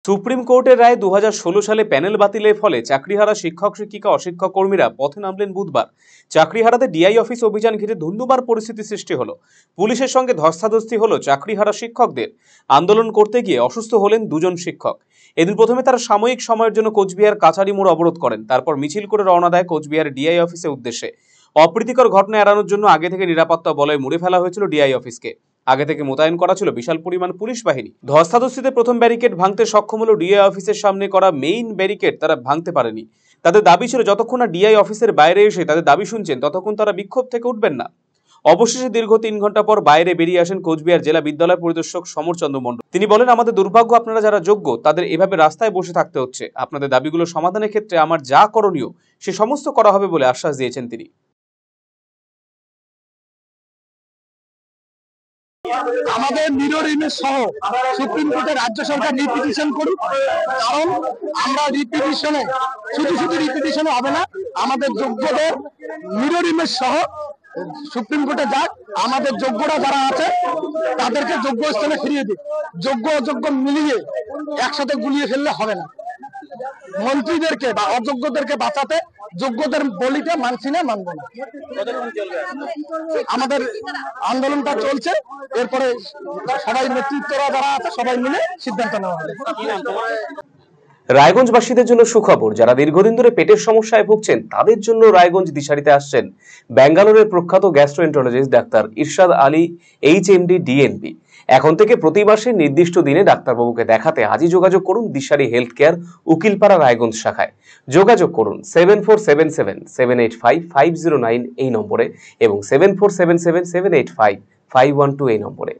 Supreme কোর্টের রায়ে 2016 সালে প্যানেল বাতিলের ফলে চাকরিহারা শিক্ষক শিক্ষিকা অশিক্ষক কর্মীরা পথে নামলেন বুধবার। চাকরিহারাদের ডিআই অফিস অভিযান ঘিরে ধুন্ধুমার পরিস্থিতি সৃষ্টি হলো। পুলিশের সঙ্গে ধস্তাধস্তি হলো চাকরিহারা শিক্ষকদের। আন্দোলন করতে গিয়ে অসুস্থ হলেন দুজন শিক্ষক। এদিন প্রথমে তারা সাময়িক সময়ের জন্য কোচবিহার কাছারি মোড় অবরোধ করেন, তারপর মিছিল করে রওনা দেয় কোচবিহারের ডিআই অফিসের উদ্দেশ্যে। অপ্রীতিকর ঘটনা এড়ানোর জন্য আগে থেকে নিরাপত্তা বলয়ে মুড়ে ফেলা হয়েছিল ডিআই অফিসকে। আগে থেকে মোতায়েন করা ছিল বিশাল পরিমাণ পুলিশ বাহিনী। ধস্তাধস্তিতে প্রথম ব্যারিকেড ভাঙতে সক্ষম হলো ডিআই অফিসের সামনে করা মেইন ব্যারিকেড তারা ভাঙতে পারেনি। তাদের দাবি ছিল যতক্ষণ না ডিআই অফিসের বাইরে এসে তাদের দাবি শুনছেন ততক্ষণ তারা বিক্ষোভ থেকে উঠবেন না। অবশেষে দীর্ঘ 3 ঘন্টা পর বাইরে বেরিয়ে আসেন কোচবিহার জেলা বিদ্যালয় পরিদর্শক সমর চন্দ্র মণ্ডল। তিনি বলেন, আমাদের দুর্ভাগ্য, আপনারা যারা যোগ্য তাদের এভাবে রাস্তায় বসে থাকতে হচ্ছে। আপনাদের দাবিগুলো সমাধানের ক্ষেত্রে আমার যা করণীয় সে সমস্ত করা হবে বলে আশ্বাস দিয়েছেন তিনি। আমাদের মিরর ইমেজ সহ সুপ্রিম কোর্টে রাজ্য সরকার রিপিটিশন করুক, কারণ আমরা রিপিটিশনে শুধু রিপিটিশনে হবে না, আমাদের যোগ্যদের মিরর ইমেজ সহ সুপ্রিম কোর্টে যাক, আমাদের যোগ্যরা যারা আছে তাদেরকে যোগ্য স্থানে ফিরিয়ে দিক। যোগ্য অযোগ্য মিলিয়ে একসাথে গুলিয়ে ফেললে হবে না। মন্ত্রীদেরকে বা অযোগ্যদেরকে বাঁচাতে যোগ্যদের বলিতে মানছি না, মানব না। আমাদের আন্দোলনটা চলছে, এরপরে সবাই নেতৃত্বরা যারা আছে সবাই মিলে সিদ্ধান্ত নেওয়া হবে। রায়গঞ্জবাসীদের জন্য সুখবর, যারা দীর্ঘদিন ধরে পেটের সমস্যায় ভুগছেন তাদের জন্য রায়গঞ্জ দিশারিতে আসছেন ব্যাঙ্গালোরের প্রখ্যাত গ্যাস্ট্রোএন্টারোলজিস্ট ডাক্তার ইরশাদ আলী, এইচএমডি, ডিএনবি। এখন থেকে প্রতি মাসে নির্দিষ্ট দিনে ডাক্তারবাবুকে দেখাতে আজই যোগাযোগ করুন দিশারি হেলথ কেয়ার, উকিলপাড়া, রায়গঞ্জ শাখায়। যোগাযোগ করুন 7477785509 এই নম্বরে এবং 7477785512 এই নম্বরে।